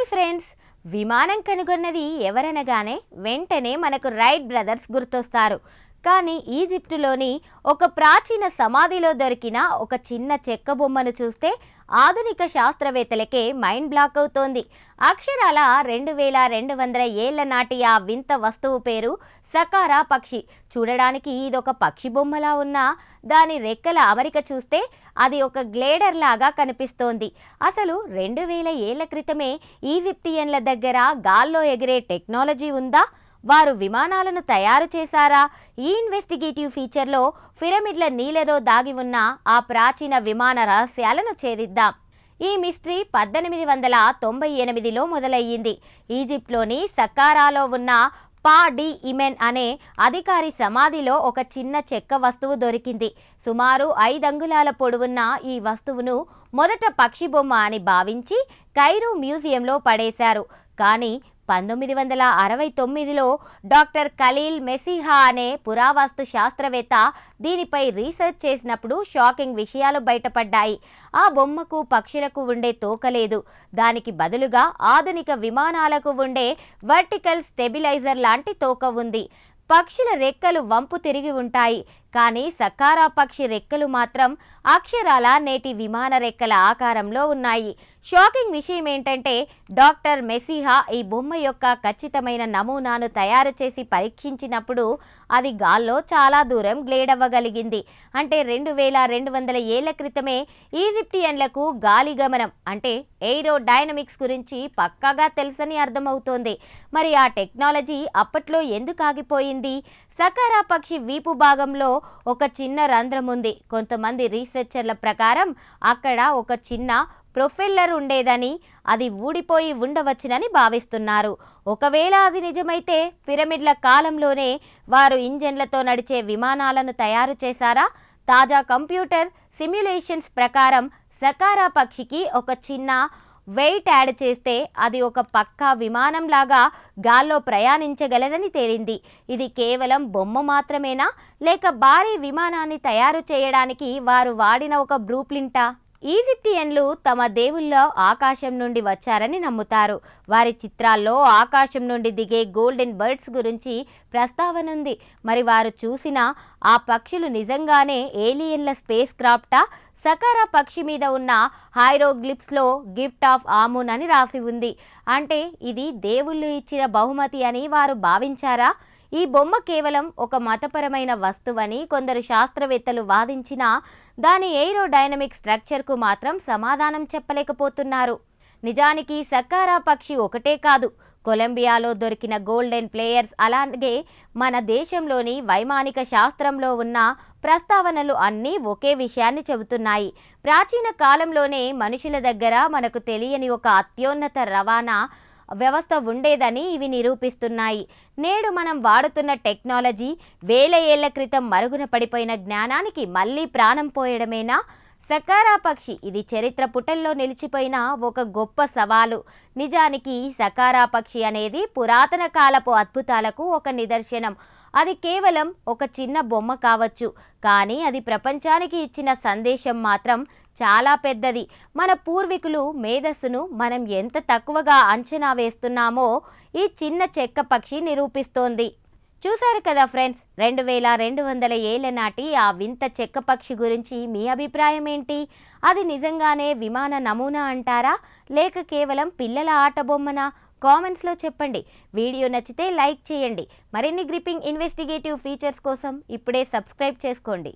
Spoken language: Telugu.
ఫ్రెండ్స్, విమానం కనుగొన్నది ఎవరనగానే వెంటనే మనకు రైట్ బ్రదర్స్ గుర్తొస్తారు. కానీ ఈజిప్టులోని ఒక ప్రాచీన సమాధిలో దొరికిన ఒక చిన్న చెక్క బొమ్మను చూస్తే ఆధునిక శాస్త్రవేత్తలకే మైండ్ బ్లాక్ అవుతోంది. అక్షరాల 2200 ఏళ్ల నాటి ఆ వింత వస్తువు పేరు సకారా పక్షి. చూడడానికి ఇదొక పక్షి బొమ్మలా ఉన్నా దాని రెక్కల అమరిక చూస్తే అది ఒక గ్లేడర్ లాగా కనిపిస్తోంది. అసలు 2000 ఏళ్ల క్రితమే ఈజిప్టియన్ల దగ్గర గాల్లో ఎగిరే టెక్నాలజీ ఉందా? వారు విమానాలను తయారు చేశారా? ఈ ఇన్వెస్టిగేటివ్ ఫీచర్లో పిరమిడ్ల నీళ్ళలో దాగి ఉన్న ఆ ప్రాచీన విమాన రహస్యాలను ఛేదిద్దాం. ఈ మిస్టరీ 1898లో మొదలయ్యింది. ఈజిప్ట్లోని సక్కారాలో ఉన్న పా డి ఇమెన్ అనే అధికారి సమాధిలో ఒక చిన్న చెక్క వస్తువు దొరికింది. సుమారు 5 అంగుళాల పొడవున్న ఈ వస్తువును మొదట పక్షి బొమ్మ అని భావించి కైరో మ్యూజియంలో పడేశారు. కానీ 1969లో డాక్టర్ ఖలీల్ మెసిహా అనే పురావస్తు శాస్త్రవేత్త దీనిపై రీసెర్చ్ చేసినప్పుడు షాకింగ్ విషయాలు బయటపడ్డాయి. ఆ బొమ్మకు పక్షులకు ఉండే తోక లేదు. దానికి బదులుగా ఆధునిక విమానాలకు ఉండే వర్టికల్ స్టెబిలైజర్ లాంటి తోక ఉంది. పక్షుల రెక్కలు వంపు తిరిగి ఉంటాయి, కానీ సక్కారా పక్షి రెక్కలు మాత్రం అక్షరాల నేటి విమాన రెక్కల ఆకారంలో ఉన్నాయి. షాకింగ్ విషయం ఏంటంటే డాక్టర్ మెసిహా ఈ బొమ్మ యొక్క ఖచ్చితమైన నమూనాను తయారు చేసి పరీక్షించినప్పుడు అది గాల్లో చాలా దూరం గ్లేడ్ అవ్వగలిగింది. అంటే 2200 ఏళ్ల క్రితమే ఈజిప్టియన్లకు గాలి గమనం అంటే ఏరోడైనమిక్స్ గురించి పక్కాగా తెలుసని అర్థమవుతోంది. మరి ఆ టెక్నాలజీ అప్పట్లో ఎందుకు ఆగిపోయింది? సకారా పక్షి వీపు భాగంలో ఒక చిన్న రంధ్రం ఉంది. కొంతమంది రీసెర్చర్ల ప్రకారం అక్కడ ఒక చిన్న ప్రొపెల్లర్ ఉండేదని, అది ఊడిపోయి ఉండవచ్చునని భావిస్తున్నారు. ఒకవేళ అది నిజమైతే పిరమిడ్ల కాలంలోనే వారు ఇంజన్లతో నడిచే విమానాలను తయారు చేశారా? తాజా కంప్యూటర్ సిమ్యులేషన్స్ ప్రకారం సకారా పక్షికి ఒక చిన్న వెయిట్ యాడ్ చేస్తే అది ఒక పక్కా విమానం లాగా గాల్లో ప్రయాణించగలదని తేలింది. ఇది కేవలం బొమ్మ మాత్రమేనా, లేక భారీ విమానాన్ని తయారు చేయడానికి వారు వాడిన ఒక బ్లూ ప్రింటా? ఈజిప్టియన్లు తమ దేవుళ్ళ ఆకాశం నుండి వచ్చారని నమ్ముతారు. వారి చిత్రాల్లో ఆకాశం నుండి దిగే గోల్డెన్ బర్డ్స్ గురించి ప్రస్తావన ఉంది. మరి వారు చూసిన ఆ పక్షులు నిజంగానే ఏలియన్ల స్పేస్ క్రాఫ్టా? సకారా పక్షి మీద ఉన్న హైరోగ్లిప్స్లో గిఫ్ట్ ఆఫ్ ఆమున్ అని రాసి ఉంది. అంటే ఇది దేవుళ్ళు ఇచ్చిన బహుమతి అని వారు భావించారా? ఈ బొమ్మ కేవలం ఒక మతపరమైన వస్తువని కొందరు శాస్త్రవేత్తలు వాదించినా దాని ఏరోడైనమిక్ స్ట్రక్చర్కు మాత్రం సమాధానం చెప్పలేకపోతున్నారు. నిజానికి సక్కారా పక్షి ఒకటే కాదు, కొలంబియాలో దొరికిన గోల్డెన్ ప్లేయర్స్, అలాగే మన దేశంలోని వైమానిక శాస్త్రంలో ఉన్న ప్రస్తావనలు అన్నీ ఒకే విషయాన్ని చెబుతున్నాయి. ప్రాచీన కాలంలోనే మనుషుల దగ్గర మనకు తెలియని ఒక అత్యున్నత రవాణా వ్యవస్థ ఉండేదని ఇవి నిరూపిస్తున్నాయి. నేడు మనం వాడుతున్న టెక్నాలజీ వేల ఏళ్ల క్రితం మరుగున పడిపోయిన జ్ఞానానికి మళ్ళీ ప్రాణం పోయడమేనా? సకారా పక్షి ఇది చరిత్ర పుటల్లో నిలిచిపోయిన ఒక గొప్ప సవాలు. నిజానికి సకారా పక్షి అనేది పురాతన కాలపు అద్భుతాలకు ఒక నిదర్శనం. అది కేవలం ఒక చిన్న బొమ్మ కావచ్చు, కానీ అది ప్రపంచానికి ఇచ్చిన సందేశం మాత్రం చాలా పెద్దది. మన పూర్వీకులు మేధస్సును మనం ఎంత తక్కువగా అంచనా వేస్తున్నామో ఈ చిన్న చెక్క పక్షి నిరూపిస్తోంది. చూశారు కదా ఫ్రెండ్స్, 2200 ఏళ్ల నాటి ఆ వింత చెక్క పక్షి గురించి మీ అభిప్రాయం ఏంటి? అది నిజంగానే విమాన నమూనా అంటారా, లేక కేవలం పిల్లల ఆట బొమ్మనా? కామెంట్స్లో చెప్పండి. వీడియో నచ్చితే లైక్ చేయండి. మరిన్ని గ్రిప్పింగ్ ఇన్వెస్టిగేటివ్ ఫీచర్స్ కోసం ఇప్పుడే సబ్స్క్రైబ్ చేసుకోండి.